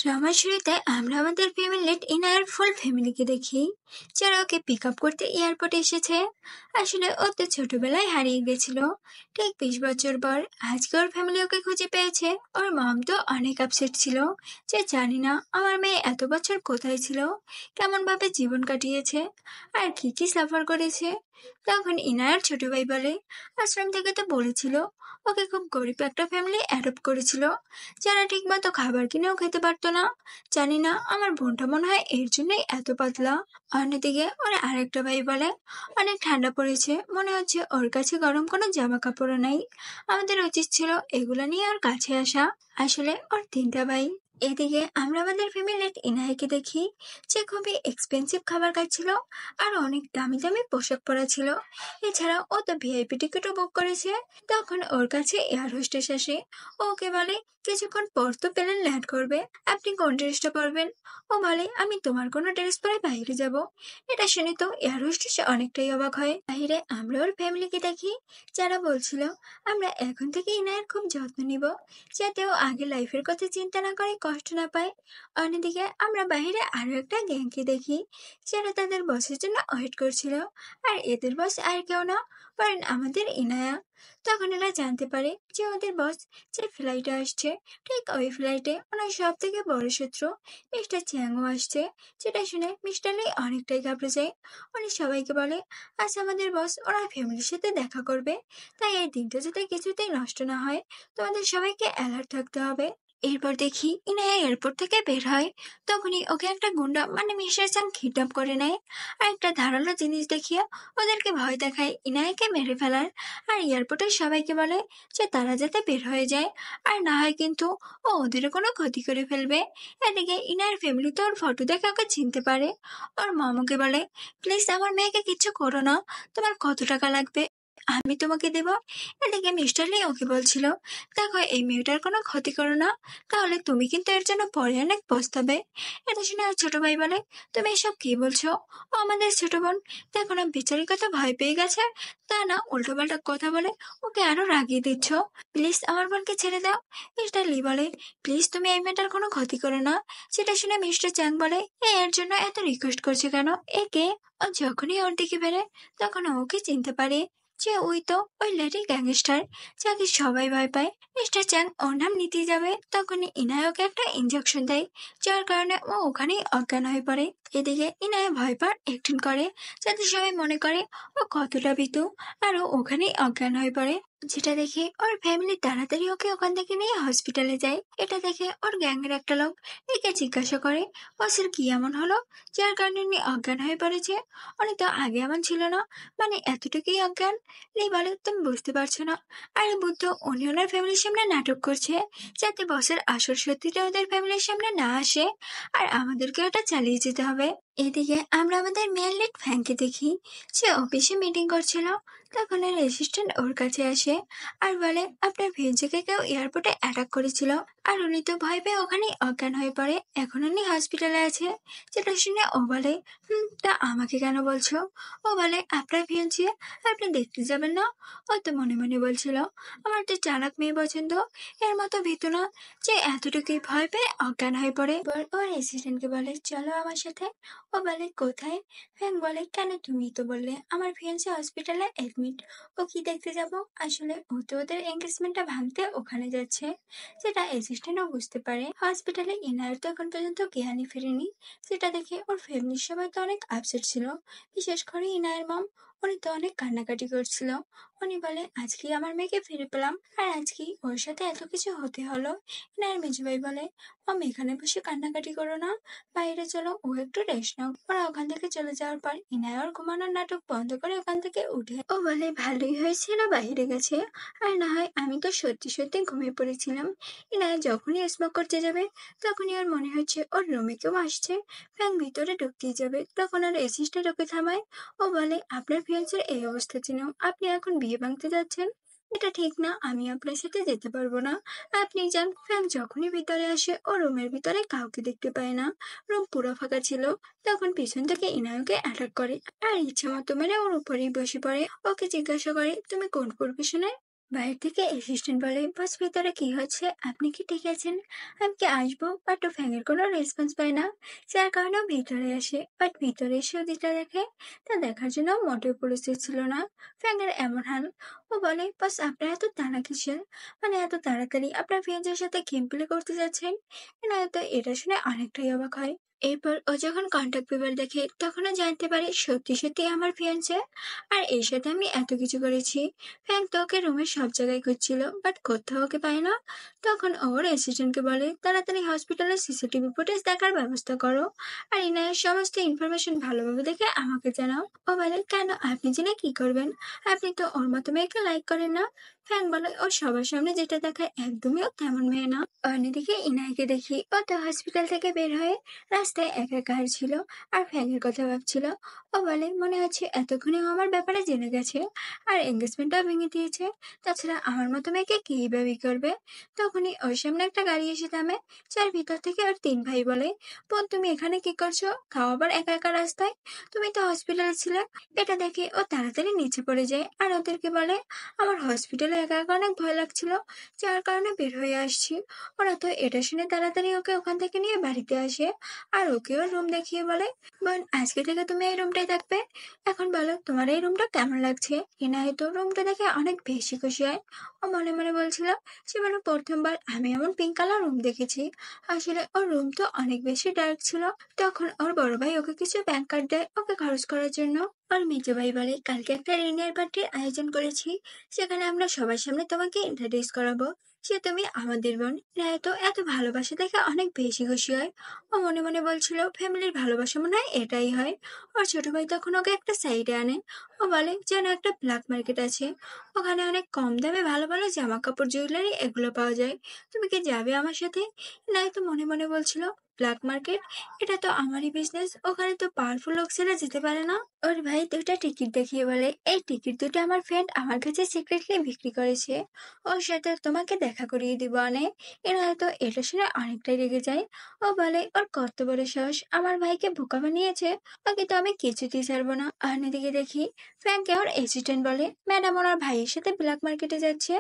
ড্রামার শুরুতে আমরা আমাদের ফ্যামিলির ইনার ফুল ফ্যামিলিকে দেখি, যারা ওকে পিক আপ করতে এয়ারপোর্টে এসেছে। আসলে ও তো ছোটবেলায় হারিয়ে গেছিল। ঠিক 20 বছর পর আজকে ওর ফ্যামিলি ওকে খুঁজে পেয়েছে। ওর মম তো অনেক আপসেট ছিল, যে জানি না আমার মেয়ে এত বছর কোথায় ছিল, কেমন ভাবে জীবন কাটিয়েছে, আর কি কি সাফার করেছে। তখন ইনার ছোট ভাই বলে, আশ্রম থেকে তো বলেছিল ওকে খুব গরিব একটা ফ্যামিলি অ্যাডপ্ট করেছিল, যারা ঠিকমতো খাবার কিনেও খেতে পারতো না। জানি না আমার বোনটা মনে হয় এর জন্যই এত পাতলা। অন্যদিকে ওর আরেকটা ভাই বলে, অনেক ঠান্ডা পড়েছে, মনে হচ্ছে ওর কাছে গরম কোনো জামা কাপড়ও নাই। আমাদের উচিত ছিল এগুলো নিয়ে ওর কাছে আসা। আসলে ওর 3টা ভাই। এদিকে আমরা আমাদের ফ্যামিলির ইনায়াকে দেখি, যে খুবই এক্সপেন্সিভ খাবার খাচ্ছিল আর অনেক দামি দামি পোশাক পরা ছিল। এছাড়া ও তো ভিআইপি টিকিটও বুক করেছে। তখন ওর কাছে এয়ার হোস্টেস আসে। ও ওকে বলে, কিছুক্ষণ পর তো প্লেন ল্যান্ড করবে, আপনি কোন ড্রেসটা পরবেন? ও বলে, আমি তোমার কোনো ড্রেস পরে বাইরে যাব। এটা শুনে তো এয়ার হোস্টেস অনেকটাই অবাক হয়। বাইরে আমরা ওর ফ্যামিলিকে দেখি, যারা বলছিল, আমরা এখন থেকে ইনায়ের খুব যত্ন নিব, যাতে ও আগে লাইফের কথা চিন্তা না করে কষ্ট না পায়। অন্যদিকে আমরা বাইরে আরো একটা গ্যাংকে দেখি, যারা তাদের বসের জন্য ওয়েট করছিল। আর এদের বস আর কেউ না, বরং আমাদের ইনায়া। তখন এরা জানতে পারে যে ওদের বস যে ফ্লাইটে আসছে, ঠিক ওই ফ্লাইটে ওনার সব থেকে বড় শত্রু মিস্টার চ্যাংও আসছে। যেটা শুনে মিস্টার লি অনেকটাই ঘাবড়ে যায়। উনি সবাইকে বলে, আজ আমাদের বস ওনার ফ্যামিলির সাথে দেখা করবে, তাই এই দিনটা যাতে কিছুতেই নষ্ট না হয়, তোমাদের সবাইকে অ্যালার্ট থাকতে হবে। এরপর দেখি ইনায়া এয়ারপোর্ট থেকে বের হয়। তখনই ওকে একটা গুন্ডা মানে মিস্টার চ্যাং কিডন্যাপ করে নেয়, আর একটা ধারালো জিনিস দেখিয়ে ওদেরকে ভয় দেখায় ইনায়াকে মেরে ফেলার। আর এয়ারপোর্টের সবাইকে বলে যে তারা যাতে বের হয়ে যায়, আর না হয় কিন্তু ও ওদেরও কোনো ক্ষতি করে ফেলবে। এদিকে ইনার ফ্যামিলি তো ওর ফটো দেখে ওকে চিনতে পারে। ওর মামুকে বলে, প্লিজ আমার মেয়েকে কিচ্ছু করো না, তোমার কত টাকা লাগবে আমি তোমাকে দেব। এদিকে মিস্টার লি ওকে বলছিল, দেখো এই মেয়েটার কোনো ক্ষতি করো না, তাহলে তুমি কিন্তু এর জন্য পরে অনেক পস্তাবে। এটা শুনে আর ছোট ভাই বলে, তুমি এসব কি বলছো? ও আমাদের ছোট বোন, দেখো না বেচারি কত ভয় পেয়ে গেছে, তা না উল্টোপাল্টা কথা বলে ওকে আরো রাগিয়ে দিচ্ছ। প্লিজ আমার বোনকে ছেড়ে দাও। মিস্টার লি বলে, প্লিজ তুমি এই মেয়েটার কোনো ক্ষতি করো না। সেটা শুনে মিস্টার চ্যাং বলে, এর জন্য এত রিকোয়েস্ট করছে কেন? একে? ও যখনই ওর দিকে বেড়ে, তখন ও ওকে চিনতে পারে যে ওই তো ওই লেডি গ্যাংস্টার, যাকে সবাই ভয় পায়। মিস্টার চ্যাং ওর নাম নিতেই যাবে, তখনই ইনায়কে একটা ইঞ্জেকশন দেয়, যার কারণে ও ওখানেই অজ্ঞান হয়ে পড়ে। এদিকে ইনায় ভয় পাওয়ার অ্যাক্টিং করে, যাতে সবাই মনে করে ও কতটা ভীতু, আর ও ওখানেই অজ্ঞান হয়ে পড়ে। যেটা দেখে ওর ফ্যামিলি তাড়াতাড়ি ওকে ওখান থেকে নিয়ে হসপিটালে যায়। এটা দেখে ওর গ্যাংয়ের একটা লোক একে জিজ্ঞাসা করে, বসের কি এমন হলো, যার কারণে উনি অজ্ঞান হয়ে পড়েছে? উনি তো আগে এমন ছিল না, মানে এতটুকুই অজ্ঞান। লি বলে, তুমি বুঝতে পারছো না, আরে বুদ্ধ, উনি ওনার ফ্যামিলির সামনে নাটক করছে, যাতে বসের আসল সত্যিটা ওদের ফ্যামিলির সামনে না আসে, আর আমাদেরকে ওটা চালিয়ে যেতে হবে। এদিকে আমরা আমাদের মেয়ের লিড ফ্যাংকে দেখি, সে অফিসে মিটিং করছিল। তখন এর অ্যাসিস্ট্যান্ট ওর কাছে আসে আর বলে, আপনার ফিয়ান্সেকে কেউ এয়ারপোর্টে অ্যাটাক করেছিল, আর উনি তো ভয় পেয়ে ওখানেই অজ্ঞান হয়ে পড়ে, এখন উনি হসপিটালে আছে। যেটা শুনে ও বলে, তা আমাকে কেন বলছো? ও বলে, আপনার ফিয়ান্সে, আপনি দেখতে যাবেন না? ও তো মনে মনে বলছিল, আমার তো চালাক মেয়ে পছন্দ, এর মতো ভীতু না, যে এতটুকুই ভয় পেয়ে অজ্ঞান হয়ে পড়ে। এবার ওর অ্যাসিস্ট্যান্টকে বলে, চলো আমার সাথে। ও বলে, কোথায়? ফ্যাং বলে, কেন তুমি তো বললে আমার ফিয়ান্সে হসপিটালে এডমিট, ও কি দেখতে যাব? আসলে ও তো ওদের এঙ্গেজমেন্টটা ভাঙতে ওখানে যাচ্ছে। যেটা অ্যাসিস্ট্যান্টও বুঝতে পারে। হসপিটালে ইনার তো এখন পর্যন্ত জ্ঞানই ফেরেনি। সেটা দেখে ওর ফ্যামিলির সবাই তো অনেক আপসেট ছিল, বিশেষ করে ইনায়ের মম। উনি তো অনেক কান্নাকাটি করছিল। উনি বলে, আজকে আমার মেয়েকে ফিরে পেলাম, আর আজকে ওর সাথে এত কিছু হতে হলো। ইনায়ের মেজুভাই বলে, মম এখানে বসে কান্নাকাটি করো না, বাইরে চলো, ও একটু রেস্ট নাও। ওরা ওখান থেকে চলে যাওয়ার পর ইনায় ওর ঘুমানোর নাটক বন্ধ করে ওখান থেকে উঠে। ও বলে, ভালোই হয়েছে না বাইরে গেছে, আর না হয় আমি তো সত্যি সত্যি ঘুমিয়ে পড়েছিলাম। ইনায় যখনই স্মোক করতে যাবে, তখনই ওর মনে হচ্ছে ওর রুমে কেউ আসছে। ফ্যান ভিতরে ঢুকতেই যাবে, তখন আর অ্যাসিস্ট্যান্ট ওকে থামায়। ও বলে, আপনার ফিয়ান্সের এই অবস্থা ছিল, আপনি এখন বিয়ে ভাঙতে যাচ্ছেন, এটা ঠিক না, আমি আপনার সাথে যেতে পারবো না, আপনি যান। ফ্যান যখনই ভিতরে আসে, ও রুমের ভিতরে কাউকে দেখতে পায় না, রুম পুরো ফাঁকা ছিল। তখন পিছন থেকে ইনায়কে অ্যাটাক করে, আর ইচ্ছে মতো মেরে ওর উপরেই বসে পড়ে। ওকে জিজ্ঞাসা করে, তুমি কোন প্রফেশনে? বাইরে থেকে অ্যাসিস্ট্যান্ট বলে, বস ভিতরে কি হচ্ছে, আপনি কি ঠিক আছেন, আমি কি আসবো, বাট ফ্যানের কোনো রেসপন্স পায় না। যার কারণে ও ভিতরে আসে, বাট ভিতরে এসে যেটা দেখে তা দেখার জন্য মোটেও পরিস্থিতি ছিল না ফ্যানের এমন হাল। ও বলে, বস আপনার এত তাড়া কিসের, মানে এত তাড়াতাড়ি আপনার ফ্রেন্ডের সাথে গেম প্লে করতে যাচ্ছেন। এনারা তো এটা শুনে অনেকটাই অবাক হয়। এরপর ও যখন কন্ট্যাক্ট পেপার দেখে তখন ও জানতে পারে সত্যি সত্যি আমার ফিয়ান্সে, আর এর সাথে আমি এত কিছু করেছি। ফ্র্যাঙ্ক তো ওকে রুমের সব জায়গায় খুঁজছিল, বাট কোথাও ওকে পায় না। তখন ওর অ্যাসিস্ট্যান্টকে বলে, তাড়াতাড়ি হসপিটালের সিসিটিভি ফুটেজ দেখার ব্যবস্থা করো, আর ইনায়ের সমস্ত ইনফরমেশন ভালোভাবে দেখে আমাকে জানাও। ও বলে, কেন, আপনি জেনে কি করবেন, আপনি তো ওর মতো মেয়েকে লাইক করেন না। ফ্র্যাঙ্ক বলে, ও সবার সামনে যেটা দেখায় একদমই ও তেমন মেয়ে না। অন্যদিকে ইনায়কে দেখি ও তো হসপিটাল থেকে বের হয়ে রাস্তায় একা একা ছিল, আর ফ্র্যাঙ্কের কথা ভাবছিল। ও বলে, মনে হচ্ছে এতক্ষণে ও আমার ব্যাপারে জেনে গেছে, আর এঙ্গেজমেন্টটাও ভেঙে দিয়েছে। তাছাড়া আমার মতো মেয়েকে কেই বা বিয়ে করবে। তখনই ওর সামনে একটা গাড়ি এসে থামে, যার ভিতর থেকে ওর তিন ভাই বলে, বোন তুমি এখানে কি করছো, খাও আবার একা একা রাস্তায়, তুমি তো হসপিটালে ছিলে। এটা দেখে ও তাড়াতাড়ি নিচে পড়ে যায়, আর ওদেরকে বলে, আমার হসপিটালে একা একা অনেক ভয় লাগছিল, যার কারণে বের হয়ে আসছি। ওরা তো এটা শুনে তাড়াতাড়ি ওকে ওখান থেকে নিয়ে বাড়িতে আসে, আর ওকেও রুম দেখিয়ে বলে, বোন আজকে থেকে তুমি এই রুমটাই থাকবে। এখন বলো তোমার এই রুমটা কেমন লাগছে। এনায়ে তো রুমটা দেখে অনেক বেশি খুশি হয়। ও মনে মনে বলছিল, জীবনে প্রথমবার আমি এমন পিঙ্ক কালার রুম দেখেছি। আসলে ওর রুম তো অনেক বেশি ডার্ক ছিল। তখন ওর বড় ভাই ওকে কিছু ব্যাংক কার্ড দেয় ওকে খরচ করার জন্য। ওর মেজো ভাই বলে, কালকে একটা রিউনিয়ন পার্টির আয়োজন করেছি, সেখানে আমরা সবার সামনে তোমাকে ইন্ট্রোডিউস করাবো। সে তুমি আমাদের বোন। রায় তো এত ভালোবাসা দেখে অনেক বেশি খুশি হয়। ও মনে মনে বলছিল, ফ্যামিলির ভালোবাসা মনে হয় এটাই হয়। ওর ছোট ভাই তখন ওকে একটা সাইডে আনে। ও বলে, যেন একটা ব্ল্যাক মার্কেট আছে, ওখানে অনেক কম দামে ভালো ভালো জামা কাপড় জুয়েলারি এগুলো পাওয়া যায়, তুমি কি যাবে আমার সাথে। নাই তো মনে মনে বলছিল, ব্ল্যাক মার্কেট, এটা তো আমারই বিজনেস, ওখানে তো পাওয়ারফুল লোক ছেড়ে যেতে পারে না। ওর ভাই দুটা টিকিট দেখিয়ে বলে, এই টিকিট দুটো আমার ফ্রেন্ড আমার কাছে সিক্রেটলি বিক্রি করেছে, ওর সাথে তোমাকে দেখা করিয়ে দিব অনেক। এরা হয়তো এটা শুনে অনেকটাই রেগে যায়। ও বলে, ওর কত বড় সাহস আমার ভাইকে বোকা বানিয়েছে, ওকে তো আমি কিছুতেই ছাড়বো না। অন্যদিকে দেখি ফ্র্যাঙ্ককে ওর অ্যাসিস্ট্যান্ট বলে, ম্যাডাম ওনার ভাইয়ের সাথে ব্ল্যাক মার্কেটে যাচ্ছে।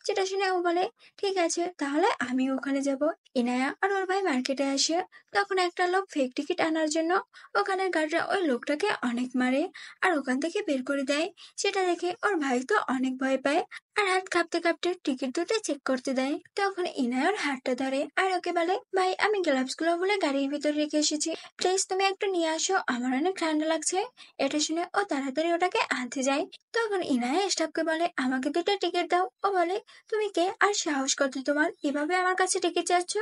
যেটা শুনে ও বলে, ঠিক আছে তাহলে আমি ওখানে যাব। ইনায়া আর ওর ভাই মার্কেটে আসে। তখন একটা লোক ফেক টিকিট আনার জন্য ওখানের গার্ডরা ওই লোকটাকে অনেক মারে, আর ওখান থেকে বের করে দেয়। সেটা দেখে ওর ভাই তো অনেক ভয় পায়, আর হাত কাঁপতে কাঁপতে টিকিট দুটো চেক করতে দেয়। তখন ইনায়ার হাতটা ধরে আর ওকে বলে, ভাই আমি গ্লাভস গুলো বলে গাড়ির ভিতরে রেখে এসেছি, প্লিজ তুমি একটু নিয়ে আসো, আমার অনেক ঠান্ডা লাগছে। এটা শুনে ও তাড়াতাড়ি ওটাকে আনতে যায়। তখন ইনায়া স্টাফকে বলে, আমাকে দুটো টিকিট দাও। ও বলে, তুমি কে, আর সাহস কত তোমার এভাবে আমার কাছে টিকিট চাচ্ছ।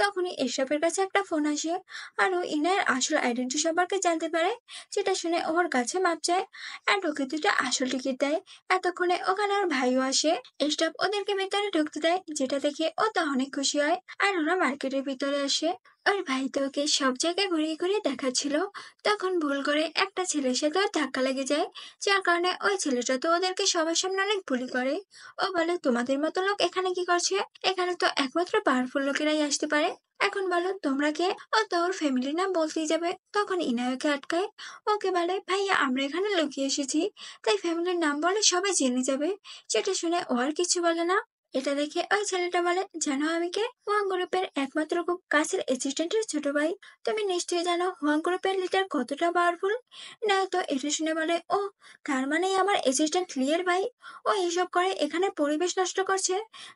তখনই এসবের কাছে একটা ফোন আসে, আর ও ইনায়ের আসল আইডেন্টি সম্পর্কে জানতে পারে। যেটা শুনে ওর কাছে মাপ চায়, আর ওকে দুটো আসল টিকিট দেয়। এতক্ষণে ওখানে ওর ভাইও আসে, স্টাফ ওদেরকে ভিতরে ঢুকতে দেয়, যেটা দেখে ও তো অনেক খুশি হয়। আর ওরা মার্কেটের ভিতরে আসে। ওর ভাই তো ওকে সব জায়গায় ঘুরিয়ে ঘুরিয়ে দেখাচ্ছিল। তখন ভুল করে একটা ছেলের সাথে ওর ধাক্কা লেগে যায়, যার কারণে ওই ছেলেটা তো ওদেরকে সবার সামনে অনেক বুলি করে। ও বলে, তোমাদের মতো লোক এখানে কি করছে, এখানে তো একমাত্র পাওয়ারফুল লোকেরাই আসতে পারে, এখন বলো তোমরা কে। ও তো ওর ফ্যামিলির নাম বলতেই যাবে, তখন ইনায়কে আটকায়। ওকে বলে, ভাইয়া আমরা এখানে লুকিয়ে এসেছি, তাই ফ্যামিলির নাম বলে সবাই জেনে যাবে। যেটা শুনে ও আর কিছু বলে না। এটা দেখে ওই ছেলেটা বলে, জানো আমি কে, হুয়াং গ্রুপের একমাত্র খুব কাছের অ্যাসিস্ট্যান্টের ছোট ভাই। তুমি নিশ্চয়ই জানো হুয়াং গ্রুপের লিডার কতটা পাওয়ারফুল। না তো এটা শুনে বলে, ও তার মানে আমার অ্যাসিস্ট্যান্ট লিয়ের ভাই, ও এইসব করে এখানে পরিবেশ নষ্ট করছে,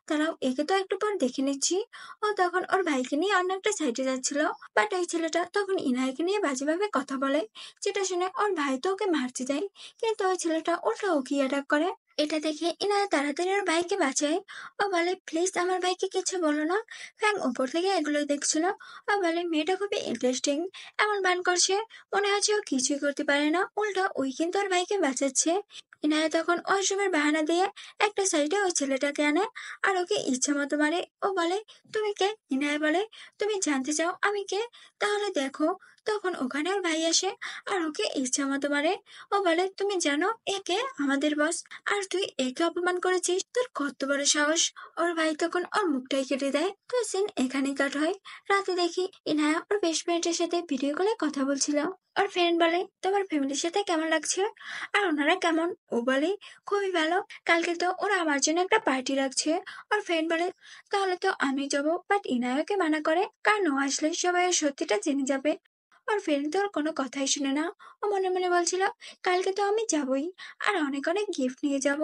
তারাও একে তো একটু পর দেখে নিচ্ছি। ও তখন ওর ভাইকে নিয়ে অন্য একটা সাইডে যাচ্ছিল, বাট ওই ছেলেটা তখন ইনায়কে নিয়ে বাজেভাবে কথা বলে। যেটা শুনে ওর ভাই তো ওকে মারতে যায়, কিন্তু ওই ছেলেটা উল্টো ওকে অ্যাটাক করে। এটা দেখে ইনায়া তাড়াতাড়ি ওর ভাইকে বাঁচায়। ও বলে, প্লিজ আমার ভাইকে কিছু বলো না। ফ্যাং উপর থেকে এগুলো দেখছিল। ও বলে, মেয়েটা খুবই ইন্টারেস্টিং, এমন বান করছে, মনে হচ্ছে ও কিছুই করতে পারে না, উল্টো ওই কিন্তু ওর ভাইকে বাঁচাচ্ছে। ইনায়া তখন ওয়াশরুমের বাহানা দিয়ে একটা সাইডে ওই ছেলেটাকে আনে, আর ওকে ইচ্ছা মতো মারে। ও বলে, তুমি কে। ইনায়া বলে, তুমি জানতে চাও আমি কে, তাহলে দেখো তখন ওখানে ওর ভাই আসে আর ওকে ইচ্ছা মতো মারে। ও বলে, তুমি জানো একে আমাদের বস, আর তুই একে অপমান করেছিস, তোর কত বড় সাহস। ওর ভাই তখন ওর মুখটাই কেটে দেয়। তো সিন এখানেই কাট হয়। রাতে দেখি ইনায়া ওর বেস্ট ফ্রেন্ডের সাথে ভিডিও কলে কথা বলছিল। ওর ফ্রেন্ড বলে, তোমার ফ্যামিলির সাথে কেমন লাগছে, আর ওনারা কেমন? ও বলে, খুবই ভালো, কালকে তো ওরা আমার জন্য একটা পার্টি রাখছে। ওর ফ্রেন্ড বলে, তাহলে তো আমি যাবো, বাট ইনায়াকে মানা করে, কারণ ও আসলে সবাই ওর সত্যিটা জেনে যাবে। ওর ফ্রেন্ড তো ওর কোনো কথাই শুনে না। ও মনে মনে বলছিল, কালকে তো আমি যাবই, আর অনেক অনেক গিফট নিয়ে যাব।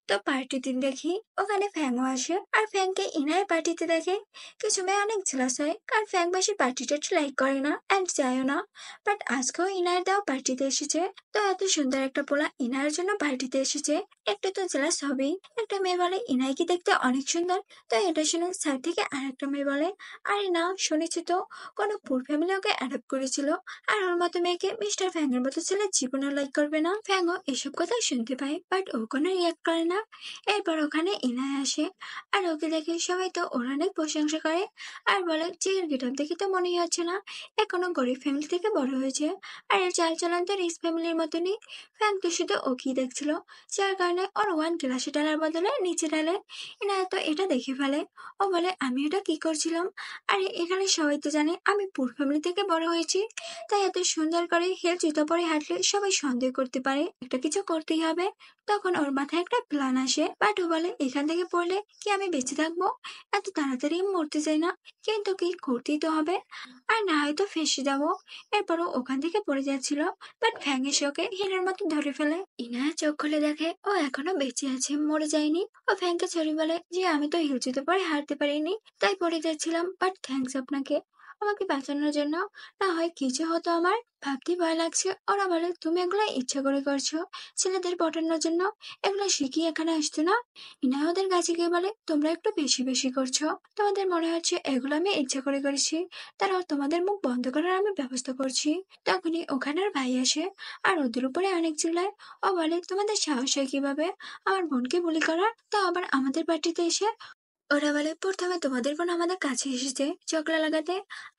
তো পার্টির দিন দেখি ওখানে ফ্যাংও আসে, আর ফ্যাংকে ইনায়ের পার্টিতে দেখে। কিছু মেয়ে অনেক জেলাস হয়, কারণ ফ্যাং বেশি পার্টিটা লাইক করে না অ্যান্ড যায়ও না। বাট আজকেও ইনায়ের দেওয়া পার্টিতে এসেছে। তো এত সুন্দর একটা পোলা ইনায়ের জন্য পার্টিতে এসেছে, একটু তো জেলাস হবেই। একটা মেয়ে বলে, ইনাই কি দেখতে অনেক সুন্দর? তো এটা শুনে স্যার থেকে আরেকটা মেয়ে বলে, আরে না, শুনেছি তো কোনো পুর ফ্যামিলি ওকে অ্যাডপ্ট করেছিল, আর ওর মতো মেয়েকে মিস্টার ফ্যাংয়ের মতো ছেলে জীবনও লাইক করবে না। ফ্যাংও এসব কথা শুনতে পায়, বাট ও কোনো রিয়াক্ট করে না। এরপর ওখানে ইনায় আসে, আর ওকে দেখে সবাই তো ওর অনেক প্রশংসা করে, আর বলে যে এর গেটআপ দেখে তো মনেই হচ্ছে না এখনো গরিব ফ্যামিলি থেকে বড় হয়েছে, আর এর চালচলন তো রিচ ফ্যামিলির মতনই। ফ্যাং তো শুধু ওকেই দেখছিল, যার কারণে ওর ওয়ান গ্লাসে ডালার বদলে নিচে ডালে। ইনায় তো এটা দেখে ফেলে। ও বলে, আমি এটা কি করছিলাম? আরে এখানে সবাই তো জানে আমি পুর ফ্যামিলি থেকে বড় হয়েছি, তাই এত সুন্দর করে হিল জুতো পরে হাঁটলে সবাই সন্দেহ করতে পারে, একটা কিছু করতেই হবে। তখন ওর মাথায় একটা প্ল্যান আসে, বাট ও বলে, এখান থেকে পড়লে কি আমি বেঁচে থাকবো? এত তাড়াতাড়ি আমি মরতে চাই না, কিন্তু কি করতেই তো হবে, আর না হয়তো ফেঁসে যাবো। এরপরও ওখান থেকে পড়ে যাচ্ছিল, বাট ফ্যাং এসে ওকে হিলের মতো ধরে ফেলে। ইনায়া চোখ খুলে দেখে ও এখনো বেঁচে আছে, মরে যায়নি। ও ফ্যাংকে সরি বলে যে আমি তো হিল জুতো পরে হাঁটতে পারিনি, তাই পড়ে যাচ্ছিলাম, বাট থ্যাঙ্কস আপনাকে আমাকে বাঁচানোর জন্য, না হয় কিছু হতো আমার। ভাবতে ভয় লাগছে। ওরা বলে, তুমি এগুলো ইচ্ছা করে করছো ছেলেদের পটানোর জন্য, এগুলো শিখিয়ে এখানে আসতো না। ইনা ওদের কাছে গিয়ে বলে, তোমরা একটু বেশি বেশি করছো, তোমাদের মনে হচ্ছে এগুলো আমি ইচ্ছা করে করেছি, তারাও তোমাদের মুখ বন্ধ করার আমি ব্যবস্থা করছি। তখনই ওখানের ভাই আসে, আর ওদের উপরে অনেক চিল্লায়। ও বলে, তোমাদের সাহস হয় কিভাবে আমার বোনকে বুলি করার, তা আবার আমাদের পার্টিতে এসে? ওরা বলে, প্রথমে তোমাদের বোন আমাদের কাছে এসেছে চকলা লাগাতে,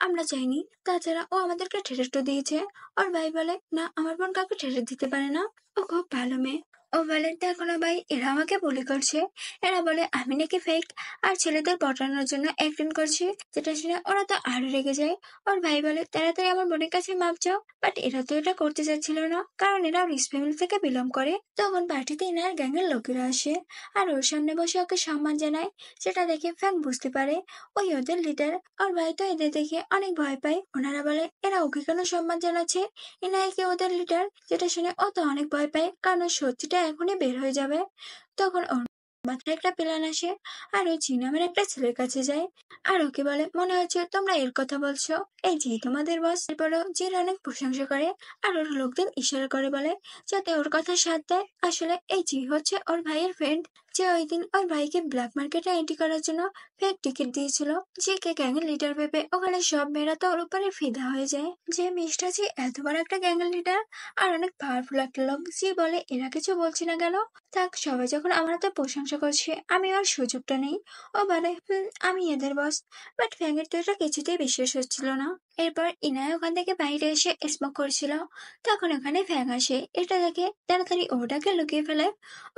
আমরা চাইনি, তাছাড়া ও আমাদেরকে ঠেটেটো দিয়েছে। ওর ভাই বলে, না, আমার বোন কাউকে ঠেটে দিতে পারে না, ও খুব ভালো মেয়ে। ও বলে, দেখো না ভাই, এরা আমাকে বুলি করছে। এরা বলে আমি নাকি ফেক, আর ছেলেদের পটানোর জন্য অ্যাক্টিং করছি, যেটা শুনে ওরা তো আরো রেগে যায়। ওর ভাই বলে, তাড়াতাড়ি আমার বোনের কাছে মাপ চাও। বাট এরা তো এটা করতে চাচ্ছিল না, কারণ এরা রিচ ফ্যামিলি থেকে বিলং করে। তখন পার্টিতে ইনার গ্যাংয়ের লোকেরা আসে, আর ওর সামনে বসে ওকে সম্মান জানায়। সেটা দেখে ফ্যাং বুঝতে পারে ওই ওদের লিডার। ওর ভাই তো এদের দেখে অনেক ভয় পায়। ওনারা বলে, এরা ওকে কেন সম্মান জানাচ্ছে, ইনাইকে ওদের লিডার, যেটা শুনে ও তো অনেক ভয় পায়, কারণ ওর সত্যিটা এখনই বের হয়ে যাবে। তখন ওর মাথায় একটা প্ল্যান আসে, আর ওই জি নামের একটা ছেলের কাছে যায়, আর ওকে বলে, মনে হচ্ছে তোমরা এর কথা বলছো, এই জি তোমাদের বস। এরপরও জির অনেক প্রশংসা করে, আর ওর লোকদের ইশারা করে বলে যাতে ওর কথা সাথ দেয়। আসলে এই জি হচ্ছে ওর ভাইয়ের ফ্রেন্ড, যে ওই দিন ওর ভাইকে ব্ল্যাক মার্কেটে এন্ট্রি করার জন্য ফেক টিকিট দিয়েছিল। জিকে গ্যাংয়ের লিডার ভেবে ওখানে সব মেয়েরা তো ওর উপরে ফিদা হয়ে যায়, যে মিষ্টা জি এত বড় একটা গ্যাংয়ের লিডার আর অনেক পাওয়ারফুল একটা লোক। জি বলে, এরা কিছু বলছি না কেন, থাক, সবাই যখন আমার তো প্রশংসা করছে আমি আর সুযোগটা নেই। ও বলে, আমি এদের বস। বাট ফ্যাংয়ের তো এটা কিছুতেই বিশ্বাস হচ্ছিল না। এরপর ইনায় ওখান থেকে বাইরে এসে স্মোক করছিল, তখন ওখানে ফ্যাং আসে। এটা দেখে তাড়াতাড়ি ওটাকে লুকিয়ে ফেলে।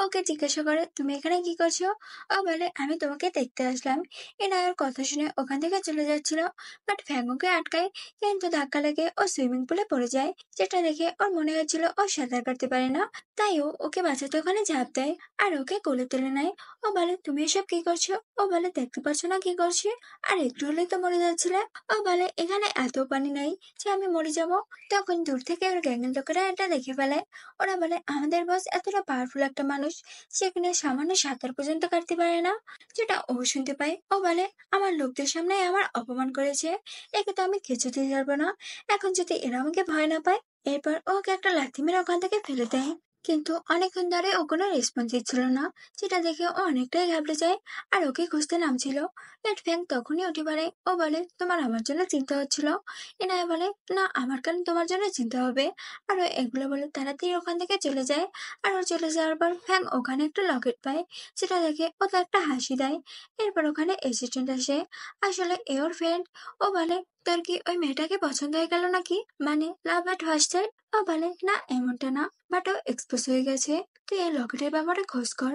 ওকে জিজ্ঞাসা করে, তুমি এখানে কি করছো? ও বলে, আমি তোমাকে দেখতে আসলাম। ইনায়ের কথা শুনে ওখান থেকে চলে যাচ্ছিল, বাট ফ্যাং ওকে আটকায়, কিন্তু ধাক্কা লেগে ও সুইমিং পুলে পড়ে যায়, যেটা দেখে ওর মনে হচ্ছিল ও সাঁতার কাটতে পারে না, তাই ও ওকে বাঁচাতে ওখানে ঝাঁপ দেয়, আর ওকে কোলে তুলে নেয়। ও বলে, তুমি এসব কি করছো? ও বলে, দেখতে পাচ্ছ না কি করছি, আর একটু হলেই তো মরে যাচ্ছিলে। ও বলে, এখানে এত পানি নাই যে আমি মরে যাব। তখন দূর থেকে ওর গ্যাংয়ের লোকেরা এটা দেখে ফেলে। ওরা বলে, আমাদের বস এতটা পাওয়ারফুল একটা মানুষ, সেখানে সামান্য সাঁতার পর্যন্ত কাটতে পারে না, যেটা ও শুনতে পায়। ও বলে, আমার লোকদের সামনে আমার অপমান করেছে, একে তো আমি কিছুতেই ছাড়বো না, এখন যদি এরা আমাকে ভয় না পায়। এরপর ওকে একটা লাথি মেরে ওখান থেকে ফেলে দেয়, কিন্তু অনেকক্ষণ ধরে ও কোনো রেসপন্স দিচ্ছিল না, যেটা দেখে ও অনেকটাই ঘাবড়ে যায়, আর ওকে খুঁজতে নামছিল। লেট ফ্যাং তখনই উঠে পড়ে। ও বলে, তোমার আমার জন্য চিন্তা হচ্ছিল? এনায় বলে, না, আমার কেন তোমার জন্য চিন্তা হবে? আর ও এগুলো বলে তাড়াতাড়ি ওখান থেকে চলে যায়। আর ও চলে যাওয়ার পর ফ্যাং ওখানে একটা লকেট পায়, যেটা দেখে ও তো একটা হাসি দেয়। এরপর ওখানে অ্যাসিস্ট্যান্ট আসে, আসলে এ ওর ফ্রেন্ড। ও বলে, তোর কি ওই মেয়েটাকে পছন্দ হয়ে গেল নাকি? মানে লাভ এট ফার্স্ট সাইট? ও বলে না, এমনটা না, বাট ও এক্সপোজ হয়ে গেছে, তুই এই লকেটের ব্যাপারে খোঁজ কর।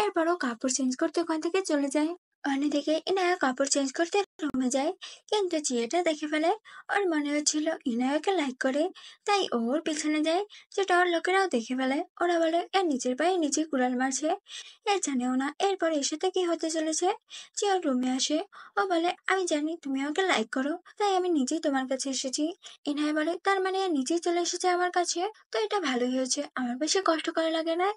এরপর ও কাপড় চেঞ্জ করতে ওখান থেকে চলে যায়। অন্যদিকে ইনায়া কাপড় চেঞ্জ করতে রুমে যায়, কিন্তু জিয়াটা দেখে ফেলে। ওর মনে হচ্ছিল ইনায়াকে লাইক করে, তাই ওর পিছনে যায়, যেটা ওর লোকেরাও দেখে ফেলে। ওরা বলে এর নিজের পায়ে নিজে কুড়াল মারছে, এর জানেও না এরপর এর সাথে কি হতে চলেছে। জিয়া রুমে আসে, ও বলে আমি জানি তুমি আমাকে লাইক করো, তাই আমি নিজেই তোমার কাছে এসেছি। ইনায়া বলে তার মানে ও নিজেই চলে এসেছে আমার কাছে, তো এটা ভালোই হয়েছে, আমার বেশি কষ্ট করা লাগে না।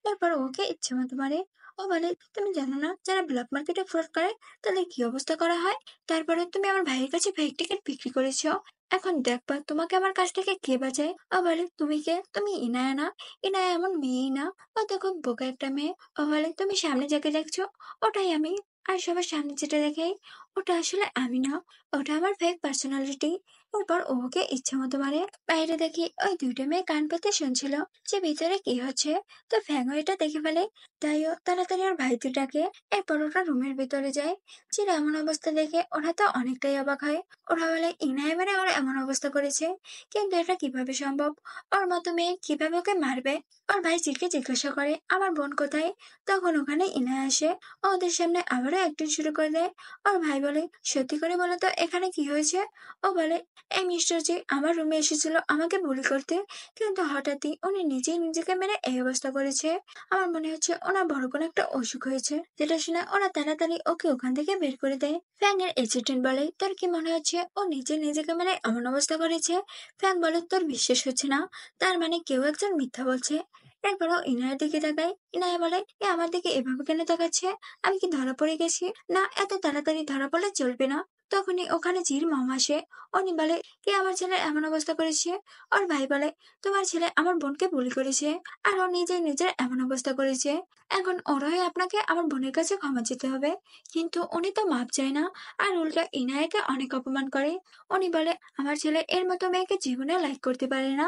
এরপর ওকে ইচ্ছে মতো মারে। ও বলে তুমি জানো না যারা ব্ল্যাক মার্কেটে ফ্রড করে তাদের কি অবস্থা করা হয়? তারপরে তুমি আমার ভাইয়ের কাছে ফেক টিকিট বিক্রি করেছো, এখন দেখবা তোমাকে আমার কাছ থেকে কে বাঁচায়। ও বলে তুমি কে? তুমি ইনায়া না? ইনায়া এমন মেয়েই না, ও তো খুব বোকা একটা মেয়ে। ও বলে তুমি সামনে যাকে দেখছো ওটাই আমি, আর সবার সামনে যেটা দেখাই ওটা আসলে আমি না, ওটা আমার ফেক পার্সোনালিটি। এরপর ওকে ইচ্ছে মতো মারে। বাইরে দেখি ওই দুইটা মেয়ে কান পেতে শুনছিল যে ভিতরে কি হচ্ছে। তো ফ্যাংও এটা দেখে ফেলে, তাই ও তাড়াতাড়ি ওর ভাই দুটাকে। এরপর ওরা রুমের ভিতরে যায়। চির এমন অবস্থা দেখে ওরা তো অনেকটাই অবাক হয়। ওরা বলে ইনায় এবারে ওর এমন অবস্থা করেছে, কিন্তু এটা কিভাবে সম্ভব? ওর মতো মেয়ে কিভাবে ওকে মারবে? ওর ভাই চিরকে জিজ্ঞাসা করে আমার বোন কোথায়? তখন ওখানে ইনায় আসে, ও ওদের সামনে আবারও অ্যাক্টিং শুরু করে দেয়। ওর ভাই বলে সত্যি করে বলো তো এখানে কি হয়েছে? ও বলে এই মিস্টার জি আমার রুমে এসেছিল আমাকে বুলি করতে, কিন্তু হঠাৎই উনি নিজেই নিজেকে মেরে এই অবস্থা করেছে। আমার মনে হচ্ছে ওনার বড় কোনো একটা অসুখ হয়েছে, যেটা শুনে ওরা তাড়াতাড়ি ওকে ওখান থেকে বের করে দেয়। ফ্যাং এর এসিস্ট্যান্ট বলে তোর কি মনে হচ্ছে ও নিজে নিজেকে মেরে এমন অবস্থা করেছে? ফ্যাং বলে তোর বিশ্বাস হচ্ছে না, তার মানে কেউ একজন মিথ্যা বলছে। এরপরও ইনায়ের দিকে তাকায়, ইনায়া বলে এ আমার দিকে এভাবে কেন তাকাচ্ছে? আমি কি ধরা পড়ে গেছি? না, এত তাড়াতাড়ি ধরা পড়লে চলবে না। তখনই ওখানে জির মম আসে। উনি বলে কে আমার ছেলের এমন অবস্থা করেছে? ওর ভাই বলে তোমার ছেলে আমার বোনকে বুলি করেছে, আর ও নিজেই নিজের এমন অবস্থা করেছে। এখন ওরাই আপনাকে আমার বোনের কাছে ক্ষমা চেতে হবে। কিন্তু উনি তো মাপ চায় না, আর উল্টা ইনায়াকে অনেক অপমান করে। উনি বলে আমার ছেলে এর মতো মেয়েকে জীবনে লাইক করতে পারে না,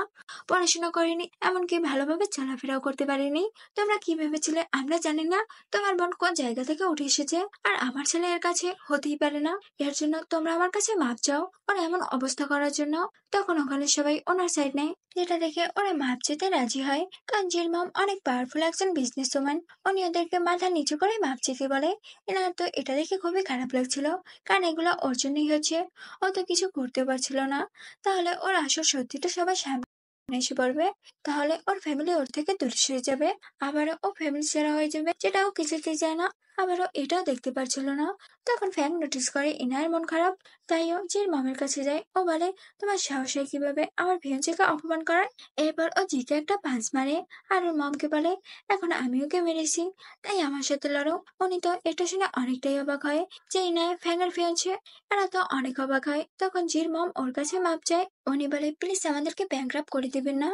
পড়াশোনা করেনি, এমনকি ভালোভাবে চলাফেরাও করতে পারেনি। তোমরা কি ভেবেছিলে আমরা জানি না তোমার বোন কোন জায়গা থেকে উঠে এসেছে? আর আমার ছেলে এর কাছে হতেই পারে না, এর জন্য তোমরা আমার কাছে মাপ চাও ওর এমন অবস্থা করার জন্য। তখন ওখানে সবাই ওনার সাইড নেয়, যেটা দেখে ওরা মাপ চেতে রাজি হয়, কারণ জির মম অনেক পাওয়ারফুল একজন বিজনেস ওম্যান। উনি ওদেরকে মাথা নিচু করে মাপ চেতে বলে। এনার তো এটা দেখে খুবই খারাপ লাগছিল, কারণ এগুলো ওর জন্যই হচ্ছে, ও তো কিছু করতেও পারছিল না। তাহলে ওর আসল সত্যিটা সবার সামনে এসে পড়বে, তাহলে ওর ফ্যামিলি ওর থেকে দূরে সরে যাবে, আবারও ও ফ্যামিলি ছাড়া হয়ে যাবে, যেটা ও কিছুতেই চায় না। আবারও এটাও দেখতে পারছিল না। তখন ফ্যাং নোটিস করে ইনায়ের মন খারাপ, তাই ও জির মামের কাছে যায়। ও বলে তোমার সাহস হয় কিভাবে আমার ফিয়ান্সেকে অপমান করার? এরপর ও জিকে একটা পাঁচ মারে, আর ওর মমকে বলে এখন আমি ওকে মেরেছি, তাই আমার সাথে লড়ো। উনি তো এটা শুনে অনেকটাই অবাক হয় যে ইনায় ফ্যাং এর ফিয়ান্সে। এরা তো অনেক অবাক হয়। তখন জির মম ওর কাছে মাপ চায়। উনি বলে প্লিজ আমাদেরকে ব্যাংকরাপ্ট করে দিবেন না,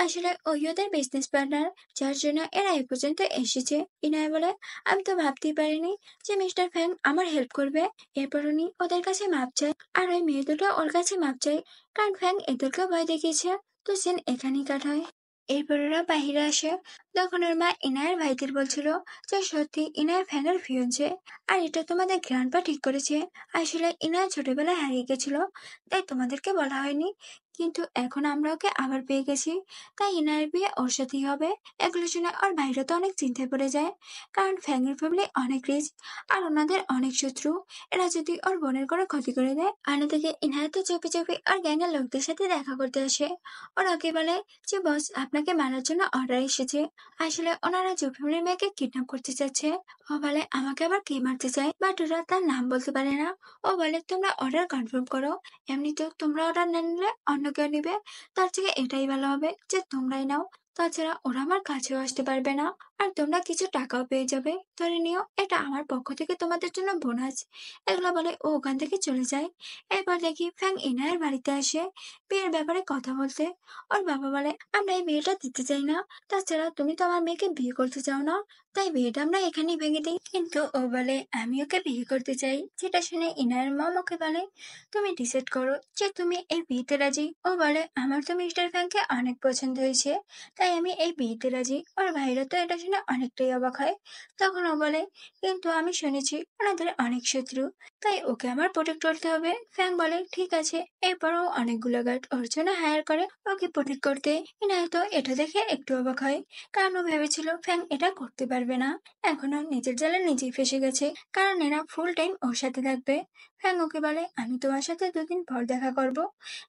আসলে ওই ওদের বিজনেস পার্টনার, যার জন্য এরা এ পর্যন্ত এসেছে। ইনায় বলে আমি তো ভাবতেই পারিনি যে মিস্টার ফ্যাং আমার হেল্প করবে। এরপর উনি ওদের কাছে মাপ চায়, আর ওই মেয়ে দুটো ওর কাছে মাপ চায়, কারণ ফ্যাং এদেরকে ভয় দেখিয়েছে। তো সিন এখানেই কাট হয়। এরপর ওরা বাহিরে আসে। তখন ওর মা ইনায়ের ভাইদের বলছিল যে সত্যি ইনায়ের ফ্যানের ফিয়ন্সে, আর এটা তোমাদের গ্র্যান্ডপা ঠিক করেছে। আসলে ইনায়া ছোটবেলায় হারিয়ে গেছিল, তাই তোমাদেরকে বলা হয়নি, কিন্তু এখন আমরা ওকে আবার পেয়ে গেছি, তাই ইনায়ের বিয়ে ওর সাথেই হবে। এগুলো শুনে ওর ভাইরা তো অনেক চিন্তায় পড়ে যায়, কারণ ফ্যাংয়ের ফ্যামিলি অনেক রিচ, আর ওনাদের অনেক শত্রু। এরা যদি ওর বোনের কোনো ক্ষতি করে দেয়। অন্যদিকে ইনায়া তো চুপি চুপি ওর গ্যাংয়ের লোকদের সাথে দেখা করতে আসে। ওরা ওকে বলে যে বস আপনাকে মারার জন্য অর্ডার এসেছে, আসলে ওনারা জুফিমুলের মেয়েকে কিডন্যাপ করতে চাচ্ছে। ও বলে আমাকে আবার কে মারতে চায়, বাট ওরা তার নাম বলতে পারে না। ও বলে তোমরা অর্ডার কনফার্ম করো, এমনিতেও তোমরা অর্ডার না নিলে অন্য কেউ নিবে, তার থেকে এটাই ভালো হবে যে তোমরাই নাও। তাছাড়া ওরা আমার কাছেও আসতে পারবে না, আর তোমরা কিছু টাকাও পেয়ে যাবে, ধরে নিও এটা আমার পক্ষ থেকে তোমাদের জন্য বোনাস। এগুলো বলে ও ওখান থেকে চলে যায়। এরপর দেখি ফ্যাং ইনায়ের বাড়িতে আসে বিয়ের ব্যাপারে কথা বলতে। ওর বাবা বলে আমরা এই বিয়েটা দিতে চাই না, তাছাড়া তুমি তো আমার মেয়েকে বিয়ে করতে চাও না, তাই বিয়েটা আমরা এখানেই ভেঙে দিই। কিন্তু ও বলে আমি ওকে বিয়ে করতে চাই, যেটা শুনে ইনায়ের মম ওকে বলে তুমি ডিসাইড করো যে তুমি এই বিয়েতে রাজি। ও বলে আমার তো মিস্টার ফ্যাংকে অনেক পছন্দ হয়েছে, তাই তাই আমি এই বিয়েতে রাজি। ওর ভাইরা তো এটা শুনে অনেকটাই অবাক হয়। তখন ও বলে, কিন্তু আমি শুনেছি ওনাদের অনেক শত্রু, তাই ওকে আমার প্রোটেক্ট করতে হবে। ফ্যাং বলে, ঠিক আছে। এরপরও অনেকগুলো গার্ড ওর জন্য হায়ার করে ওকে প্রোটেক্ট করতে। ইনায়া তো এটা দেখে একটু অবাক হয়, কারণ ও ভেবেছিল ফ্যাং এটা করতে পারবে না। এখনো নিজের জালে নিজেই ফেসে গেছে, কারণ এরা ফুল টাইম ওর সাথে থাকবে। ফ্যাং ওকে বলে, আমি তোমার সাথে 2 দিন পর দেখা করব।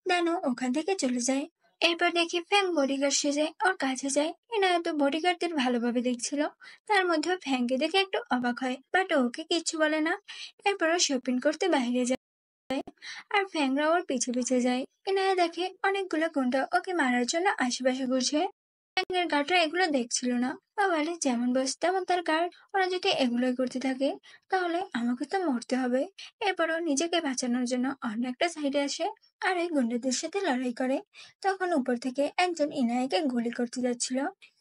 দেন ও ওখান থেকে চলে যায়। এরপর দেখি ফ্যাং বডিগার্ড সেজে ওর কাছে যায়। ইনায়া তো বডিগার্ডদের ভালোভাবে দেখছিল, তার মধ্যেও ফ্যাংকে দেখে একটু অবাক হয়, বাট ওকে কিচ্ছু বলে না। এরপর ও শপিং করতে বাইরে যায়, আর ফ্যাংরা ওর পিছে পিছে যায়। ইনায়া দেখে অনেকগুলো গুন্ডা ওকে মারার জন্য আশেপাশে ঘুরছে। ফ্যাংয়ের গার্ডরা এগুলো দেখছিল না। ও বলে, যেমন বস তেমন তার গার্ড, ওরা যদি এগুলোই করতে থাকে তাহলে আমাকে তো মরতে হবে। এরপরও নিজেকে বাঁচানোর জন্য অন্য একটা সাইডে আসে আর এই গুন্ডাদের সাথে লড়াই করে। তখন উপর থেকে একজন ইনায়াকে গুলি করতে যাচ্ছিল।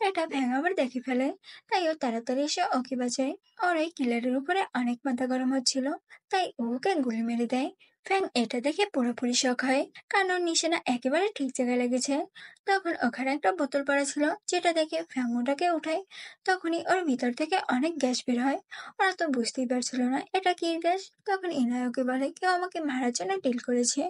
এটা ফ্যাং আবার দেখে ফেলে, তাই ও তাড়াতাড়ি এসে ওকে বাঁচায়। ওর এই কিলারের উপরে অনেক মাথা গরম হচ্ছিল, তাই ও ওকে গুলি মেরে দেয়। ফ্যাং এটা দেখে পুরোপুরি শক হয়, কারণ ওর নিশানা একেবারে ঠিক জায়গায় লেগেছে। তখন ওখানে একটা বোতল পড়া ছিল, যেটা দেখে ফ্যাং ওটাকে উঠায়। তখনই ওর ভিতর থেকে অনেক গ্যাস বের হয়। ওরা তো বুঝতেই পারছিল না এটা কি গ্যাস। তখন ইনায়কে বলে, কেউ আমাকে মারার জন্য ডিল করেছে,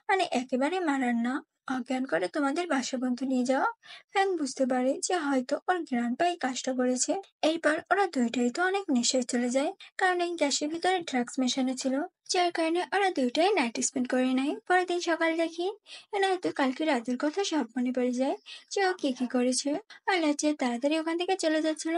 মানে একেবারে মারার না, অজ্ঞান করে তোমাদের বাসা পর্যন্ত নিয়ে যাওয়া। ফ্যাং বুঝতে পারে যে হয়তো ওর গ্র্যান্ডপা কাজটা করেছে। এরপর ওরা দুইটাই তো অনেক নেশায় চলে যায়, কারণ এই গ্যাসের ভিতরে ড্রাগস মেশানো ছিল, যার কারণে ওরা দুইটাই নাইট স্পেন্ড করে নেয়। পরের দিন সকালে দেখি এনায়ত কালকে রাতের কথা সব মনে পড়ে যায়, যে ও কি কি করেছে। আর লাজে তাড়াতাড়ি ওখান থেকে চলে যাচ্ছিল।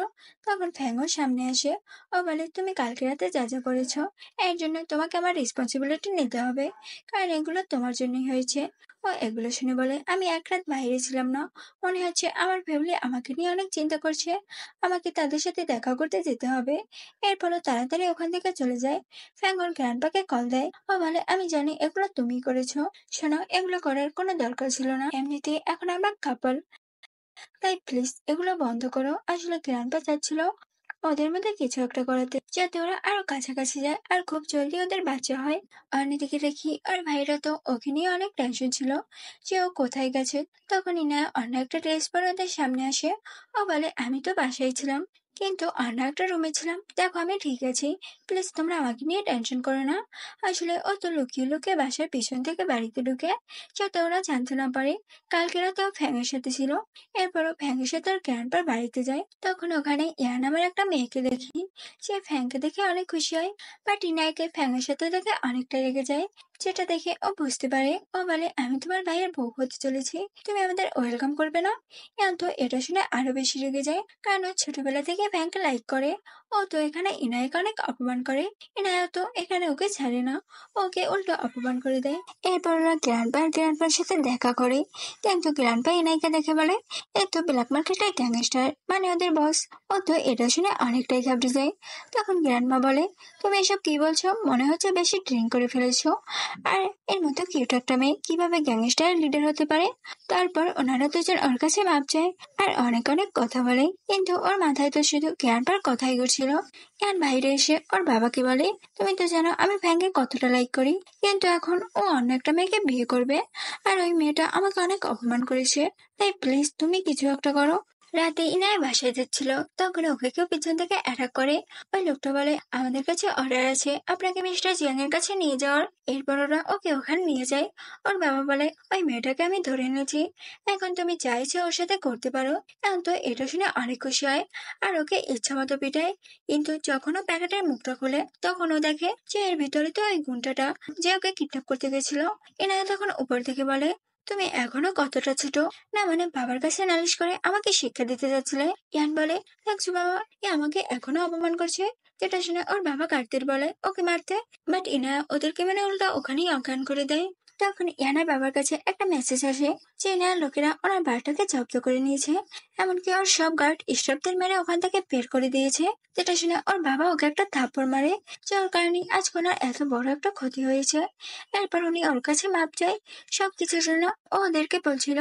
তখন ফ্যাংও সামনে আসে। ও বলে, তুমি কালকে রাতে যা যা করেছো এর জন্য তোমাকে আমার রেসপন্সিবিলিটি নিতে হবে, কারণ এগুলো তোমার জন্যই হয়েছে। ও এগুলো শুনে বলে, আমি এক রাত বাইরে ছিলাম না, মনে হচ্ছে আমার ফ্যামিলি আমাকে নিয়ে অনেক চিন্তা করছে, আমাকে তাদের সাথে দেখা করতে যেতে হবে। এরপরও তাড়াতাড়ি ওখান থেকে চলে যায়। ফ্যাং ওর গ্র্যান্ডপাকে কল দেয়। ও বলে, আমি জানি এগুলো তুমি করেছো, শোনো এগুলো করার কোনো দরকার ছিল না, এমনিতে এখন আমরা কাপল, তাই প্লিজ এগুলো বন্ধ করো। আসলে গ্র্যান্ডপা চাচ্ছিল ওদের মধ্যে কিছু একটা করাতে, যাতে ওরা আরো কাছাকাছি যায় আর খুব জলদি ওদের বাচ্চা হয়। অন্যদিকে দেখি আর ভাইরা তো ওকে নিয়ে অনেক টেনশন ছিল যে ও কোথায় গেছে। তখন ইনা অন্য একটা ড্রেস পরে ওদের সামনে আসে। ও বলে, আমি তো বাসায় ছিলাম, কিন্তু অন্য একটা রুমে ছিলাম, দেখো আমি ঠিক আছি, প্লিজ তোমরা আমাকে নিয়ে টেনশন করো না। আসলে ও তো লুকিয়ে লুকিয়ে বাসার পিছন থেকে বাড়িতে ঢুকে, যাতে ওরা জানতে না পারে। কালকে রাতে ও ফ্যাংয়ের সাথে ছিল। এরপরও ফ্যাংয়ের সাথে ওর গ্র্যান্ডপার বাড়িতে যায়। তখন ওখানে ইয়া নামের একটা মেয়েকে দেখি, সে ফ্যাংকে দেখে অনেক খুশি হয়, বাট ইনায়কে ফ্যাংয়ের সাথে দেখে অনেকটা রেগে যায়, যেটা দেখে ও বুঝতে পারে। ও বলে, আমি তোমার ভাইয়ের বউ হতে চলেছি, তুমি আমাদের ওয়েলকাম করবে না। ইয়ান তো এটা শুনে আরো বেশি রেগে যায়, কারণ ও ছোটবেলা থেকে ফ্যাংকে লাইক করে। ও তো এখানে ইনায়কে অনেক অপমান করে, ইনায়া তো এখানে ওকে ছাড়ে না, ওকে উল্টো অপমান করে দেয়। এরপর ওরা গ্র্যান্ডপার সাথে দেখা করে, কিন্তু গ্র্যান্ডপা ইনাইকে দেখে বলে, এই তো ব্ল্যাক মার্কেটের গ্যাংস্টার, মানে ওদের বস। ও তো এটা শুনে অনেকটাই ঘাবড়ে যায়। তখন গ্র্যান্ডমা বলে, তুমি এসব কি বলছো, মনে হচ্ছে বেশি ড্রিঙ্ক করে ফেলেছো। আর এর মতো কিউট একটা মেয়ে কিভাবে গ্যাংস্টারের লিডার হতে পারে। তারপর ওনারা দুজন ওর কাছে মাপ চায় আর অনেক অনেক কথা বলে, কিন্তু ওর মাথায় তো শুধু গ্র্যান্ডপার কথাই ঘুরছিল। ইয়ান বাইরে এসে ওর বাবাকে বলে, তুমি তো জানো আমি ফ্যাংকে কতটা লাইক করি, কিন্তু এখন ও অন্য একটা মেয়েকে বিয়ে করবে, আর ওই মেয়েটা আমাকে অনেক অপমান করেছে, তাই প্লিজ তুমি কিছু একটা করো। রাতে ইনায় বাসায় যাচ্ছিল, তখন ওকে কেউ পিছন থেকে অ্যাটাক করে। ওই লোকটা বলে, আমাদের কাছে অর্ডার আছে আপনাকে মিস্টার জিয়াং এর কাছে নিয়ে যাওয়ার। এরপর ওরা ওকে ওখানে নিয়ে যায়। ওর বাবা বলে, ওই মেয়েটাকে আমি ধরে এনেছি, এখন তুমি যা ইচ্ছে ওর সাথে করতে পারো। এখন তো এটা শুনে অনেক খুশি হয় আর ওকে ইচ্ছা মতো পিটায়। কিন্তু যখন ও প্যাকেটের মুখটা খুলে, তখন ও দেখে যে এর ভিতরে তো ওই গুন্ডাটা যে ওকে কিডন্যাপ করতে গেছিল। এনারা তখন উপর থেকে বলে, তুমি এখনো কতটা ছোট, না মানে বাবার কাছে নালিশ করে আমাকে শিক্ষা দিতে যাচ্ছিলে। ইয়ান বলে, দেখছো বাবা, এ আমাকে এখনো অপমান করছে। যেটা শুনে ওর বাবা কার্তির বলে ওকে মারতে, বাট ইনা ওদেরকে মানে উল্টা ওখানেই অজ্ঞান করে দেয়। তখন ইয়ানার বাবার কাছে একটা মেসেজ আসে যে ইনার লোকেরা ওনার বাড়িটাকে জব্দ করে নিয়েছে, এমনকি ওর সব গার্ড স্টাফদের মেরে ওখান থেকে বের করে দিয়েছে। যেটা শুনে ওর বাবা ওকে একটা থাপ্পড় মারে, যার কারণে আজ ওনার এত বড় একটা ক্ষতি হয়েছে। এরপর উনি ওর কাছে মাপ চায় সবকিছুর জন্য। ও ওদেরকে বলছিল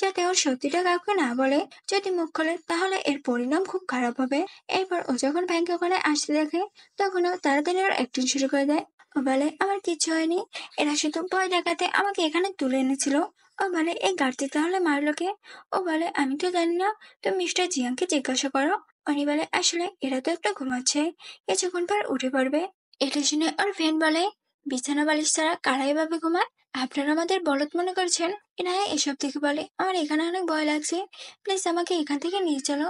যাতে ওর সত্যিটা কাউকে না বলে, যদি মুখ খোলে তাহলে এর পরিণাম খুব খারাপ হবে। এরপর ও যখন ব্যাংকে ওখানে আসতে দেখে, তখন ও তাড়াতাড়ি ওর অ্যাক্টিং শুরু করে দেয়। ও বলে, আমার কিচ্ছু হয়নি, এরা শুধু ভয় দেখাতে আমাকে এখানে তুলে এনেছিল। ও বলে এই গাড়িতে তাহলে মারলো কে? ও বলে আমি তো জানি না, তুমি মিস্টার জিয়াংকে জিজ্ঞাসা করো। উনি বলে আসলে এরা তো একটা ঘুমাচ্ছে, কিছুক্ষণ পর উঠে পড়বে। এটা শুনে ওর ফ্রেন্ড বলে বিছানা বালিশ ছাড়া কারা এভাবে ঘুমায়? আপনারা আমাদের বলদ মনে করছেন? ইনায়া এসব থেকে বলে আমার এখানে অনেক ভয় লাগছে, প্লিজ আমাকে এখান থেকে নিয়ে চলো।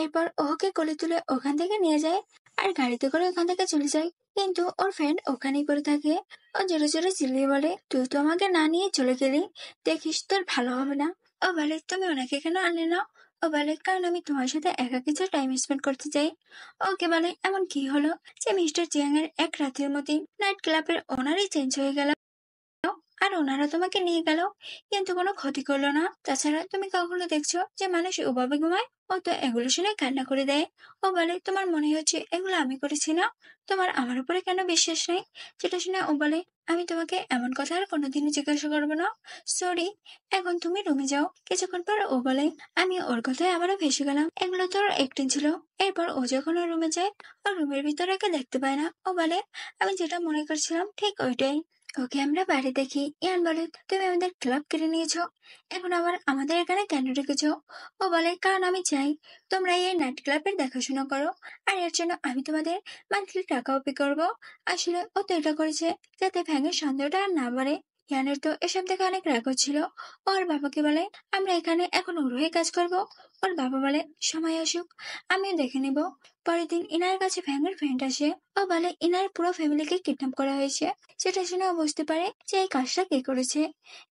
এরপর ওকে কোলে তুলে ওখান থেকে নিয়ে যায় আর গাড়িতে করে ওখান থেকে চলে যায়। কিন্তু ওর ফ্রেন্ড ওখানেই পড়ে থাকে। ও জোরে জোরে চিল্লিয়ে বলে তুই তো আমাকে না নিয়ে চলে গেলি, দেখিস তোর ভালো হবে না। ও বলে তুমি ওনাকে কেন আনলে না? ও বলে কারণ আমি তোমার সাথে একা কিছু টাইম স্পেন্ড করতে চাই। ওকে বলে এমন কি হলো যে মিস্টার জিয়াং এর এক রাতের মধ্যে নাইট ক্লাবের ওনারই চেঞ্জ হয়ে গেল আর ওনারা তোমাকে নিয়ে গেল, কিন্তু কোনো ক্ষতি করলো না। তাছাড়া তুমি কখনো দেখছো যে মানুষ ওভাবে ঘুমায়? ও তো এগুলো শুনে কান্না করে দেয়। ও বলে তোমার মনে হচ্ছে এগুলো আমি করেছি না? তোমার আমার উপরে কেন বিশ্বাস নেই? যেটা শুনে ও বলে আমি তোমাকে এমন কথা আর কোনোদিনই জিজ্ঞাসা করবো না, সরি। এখন তুমি রুমে যাও। কিছুক্ষণ পর ও বলে আমি ওর কথায় আবারও ভেসে গেলাম, এগুলো তোর একদিন ছিল। এরপর ও যখন ওর রুমে যায়, ও রুমের ভিতরে একে দেখতে পায় না। ও বলে আমি যেটা মনে করছিলাম ঠিক ওইটাই। ওকে আমরা বাইরে দেখি। ইয়ান বলে তুমি আমাদের ক্লাব কেড়ে নিয়েছো, এখন আবার আমাদের এখানে কেন রেখেছো? ও বলে কারণ আমি চাই তোমরা এই নাইট ক্লাবের দেখাশোনা করো, আর এর জন্য আমি তোমাদের মান্থলি টাকাও পে করবো। আসলে ও তো এটা করেছে যাতে ভ্যাঙের সন্দেহটা আর না বাড়ে। ইয়ানের তো এসব দেখে অনেক রাগ হচ্ছিল। ওর বাবাকে বলে আমরা এখানে এখন ওর হয়ে কাজ করবো। ওর বাবা বলে সময় আসুক, আমিও দেখে নিব। পরের দিন ইনার কাছে ভ্যাঙের ফ্রেন্ড আসে। ও বলে ইনার পুরো ফ্যামিলিকে কিডন্যাপ করা হয়েছে। সেটা শুনে ও বুঝতে পারে যে এই কাজটা কে করেছে।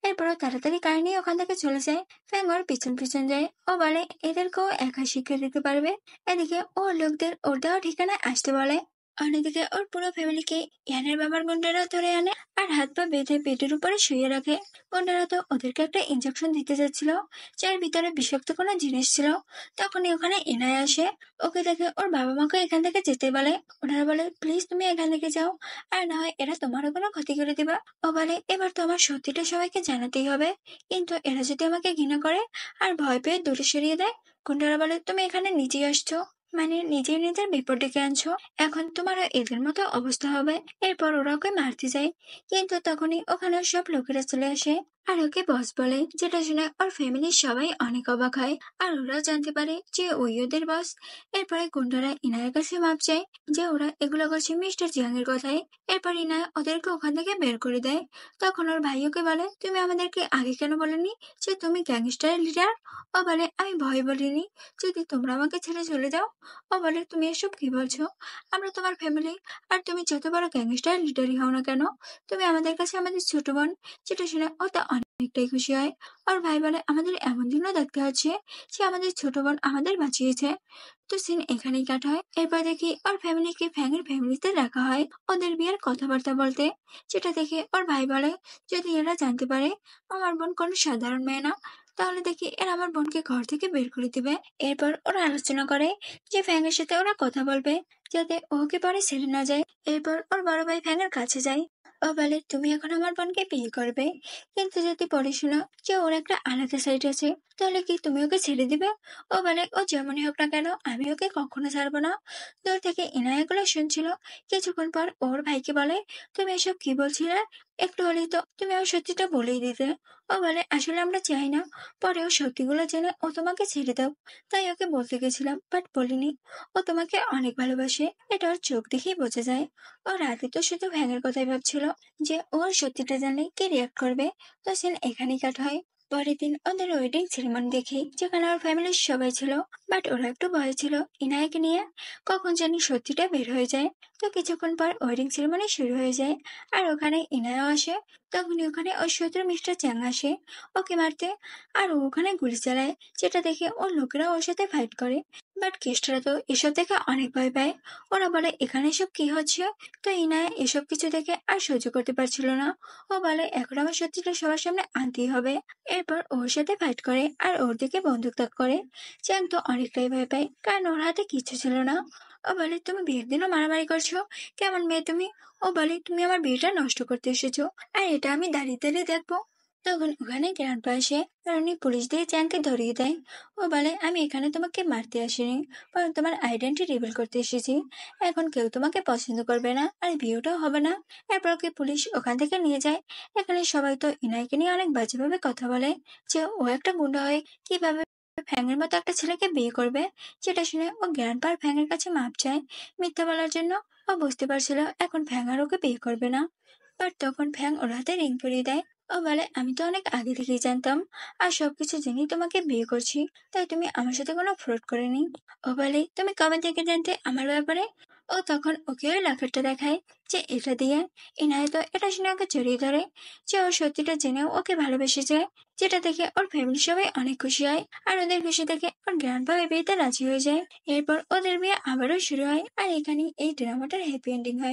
এরপরও তাড়াতাড়ি গাড়ি নিয়ে ওখান থেকে চলে যায়। ফ্যাং ওর পিছন পিছন যায়। ও বলে এদেরকেও একা শিক্ষা দিতে পারবে। এদিকে ওর লোকদের ওর দেওয়া ঠিকানায় আসতে বলে। অন্যদিকে ওর পুরো ফ্যামিলিকে ইয়ানের বাবার গুন্ডারা ধরে আনে আর হাত পা বেঁধে পেটের উপরে শুয়ে রাখে। গুন্ডারা তো ওদেরকে একটা ইঞ্জেকশন দিতে যাচ্ছিল, যার ভিতরে বিষাক্ত কোনো জিনিস ছিল। তখনই ওখানে এনআই আসে। ওকে দেখে ওর বাবা মাকে এখান থেকে যেতে বলে। ওনারা বলে প্লিজ তুমি এখান থেকে যাও, আর না হয় এরা তোমারও কোনো ক্ষতি করে দিবা। ও বলে এবার তো আমার সত্যিটা সবাইকে জানাতেই হবে, কিন্তু এরা যদি আমাকে ঘৃণা করে আর ভয় পেয়ে দূরে সরিয়ে দেয়। গুন্ডারা বলে তুমি এখানে নিজেই আসছো, মানে নিজেই নিজের বিপদ ডেকে আনছো, এখন তোমারও এদের মতো অবস্থা হবে। এরপর ওরা ওকে মারতে যায়, কিন্তু তখনই ওখানে সব লোকেরা চলে আসে আর ওকে বস বলে। যেটা শুনে ওর ফ্যামিলির সবাই অনেক অবাক হয় আর ওরা জানতে পারে যে ওই ওদের বস। এরপরে গুন্ডারা ইনায়ের কাছে মাপ চায় যে ওরা এগুলো করছে মিস্টার জিয়াং এর কথায়। এরপর ইনায় ওদেরকে ওখান থেকে বের করে দেয়। তখন ওর ভাই ওকে বলে তুমি আমাদেরকে আগে কেন বলনি যে তুমি গ্যাংস্টারের লিডার? ও বলে আমি ভয় বলিনি, যদি তোমরা আমাকে ছেড়ে চলে যাও। ও বলে তুমি এসব কি বলছো? আমরা তোমার ফ্যামিলি, আর তুমি যত বড় গ্যাংস্টার লিডারই হও না কেন, তুমি আমাদের কাছে আমাদের ছোট বোন। যেটা শুনে ও তো অনেকটাই খুশি হয়। ওর ভাই বলে আমাদের এমন দিনও দেখতে হচ্ছে যে আমাদের ছোট বোন আমাদের বাঁচিয়েছে। তো সিন এখানেই কাট হয়। এরপর দেখি ওর ফ্যামিলিকে ফ্যাঙের ফ্যামিলিতে রাখা হয় ওদের বিয়ের কথাবার্তা বলতে। যেটা দেখে ওর ভাই বলে যদি এরা জানতে পারে আমার বোন কোনো সাধারণ মেয়ে না, তাহলে দেখি এরা আমার বোনকে ঘর থেকে বের করে দিবে। এরপর ওরা আলোচনা করে যে ফ্যাঙের সাথে ওরা কথা বলবে যাতে ওকে পরে ছেড়ে না যায়। এরপর ওর বড় ভাই ফ্যাঙের কাছে যায়। ও বলে তুমি এখন আমার বোনকে বিয়ে করবে, কিন্তু যদি পরে শুনো যে ওর একটা আলাদা সাইড আছে, তাহলে কি তুমি ওকে ছেড়ে দিবে? ও বলে ও যেমনই হোক না কেন আমি ওকে কখনো ছাড়বো না। দূর থেকে ইনায়া এগুলো শুনছিল। কিছুক্ষণ পর ওর ভাইকে বলে তুমি এসব কি বলছিলে, একটু হলেই তো তুমি ওর সত্যিটা বলেই দিতে। ও বলে আসলে আমরা চাই না পরে ও সত্যিগুলো জেনে ও তোমাকে ছেড়ে দাও, তাই ওকে বলতে গেছিলাম বাট বলিনি। ও তোমাকে অনেক ভালোবাসে, এটা ওর চোখ দেখেই বোঝা যায়। ও রাতে তো শুধু ভ্যাঙের কথাই ভাবছিল যে ওর সত্যিটা জানলে কে রিয়াক্ট করবে। তো সিন এখানেই কাট হয়। পরের দিন ওদের ওয়েডিং সেরেমনি দেখি, যেখানে ওর ফ্যামিলির সবাই ছিল, বাট ওরা একটু ভয় ছিল ইনায়াকে নিয়ে কখন জানি সত্যিটা বের হয়ে যায়। তো কিছুক্ষণ পর ওয়েডিং সেরেমনি শুরু হয়ে যায় আর ওখানে ইনায়াও আসে। তখনই ওখানে ওর শত্রু মিস্টার চ্যাং আসে ওকে মারতে, আর ও ওখানে গুলি চালায়। যেটা দেখে ওর লোকেরা ওর সাথে ফাইট করে, বাট কেষ্টরা তো এসব দেখে অনেক ভয় পায়। ওরা বলে এখানে এসব কি হচ্ছে? তো ইনায়া এসব কিছু দেখে আর সহ্য করতে পারছিল না। ও বলে এখন আমার সত্যিটা সবার সামনে আনতেই হবে। এরপর ওর সাথে ফাইট করে আর ওর দিকে বন্দুক তাক করে। চ্যাং তো অনেকটাই ভয় পায়, কারণ ওর হাতে কিচ্ছু ছিল না। ও বলে তুমি বিয়ের দিনও মারামারি করছো, কেমন মেয়ে তুমি? ও বলে তুমি আমার বিয়েটা নষ্ট করতে এসেছো, আর এটা আমি দাঁড়িয়ে দাঁড়িয়ে দেখবো? তখন ওখানে গ্র্যান্ডপা আসে আর উনি পুলিশ দিয়ে চ্যাংকে ধরিয়ে দেয়। ও বলে, আমি এখানে তোমাকে মারতে আসিনি, বরং তোমার আইডেন্টি রিভিল করতে এসেছি। এখন কেউ তোমাকে পছন্দ করবে না আর বিয়েটাও হবে না। এরপর ওকে পুলিশ ওখান থেকে নিয়ে যায়। এখানে সবাই তো ইনাইকে নিয়ে অনেক বাজেভাবে কথা বলে, যে ও একটা গুন্ডা হয়ে কিভাবে ফ্যাঙের মতো একটা ছেলেকে বিয়ে করবে। যেটা শুনে ও গ্র্যান্ডপার ফ্যাঙের কাছে মাপ চায় মিথ্যা বলার জন্য। ও বুঝতে পারছিল এখন ফ্যাং আর ওকে বিয়ে করবে না। বাট তখন ফ্যাং ওর হাতে রিং পরিয়ে দেয়। ও বলে, আমি তো অনেক আগে থেকেই জানতাম আর সবকিছু জেনেই তোমাকে বিয়ে করছি, তাই তুমি আমার সাথে কোনো ফ্রড করেনি। ও বলে, তুমি কবে থেকে জানতে আমার ব্যাপারে? ও তখন ওকে ওই লকেটটা দেখায়, যে এটা দিয়ে। ইনায়ত এটা শুনে ওকে জড়িয়ে ধরে, যে ওর সত্যিটা জেনেও ওকে ভালোবেসেছে। যেটা দেখে ওর ফ্যামিলি সবাই অনেক খুশি হয়, আর ওদের খুশি দেখে ওর গ্র্যান্ডপা এই বিয়েতে রাজি হয়ে যায়। এরপর ওদের বিয়ে আবারও শুরু হয়, আর এখানেই এই ড্রামাটার হ্যাপি এন্ডিং হয়।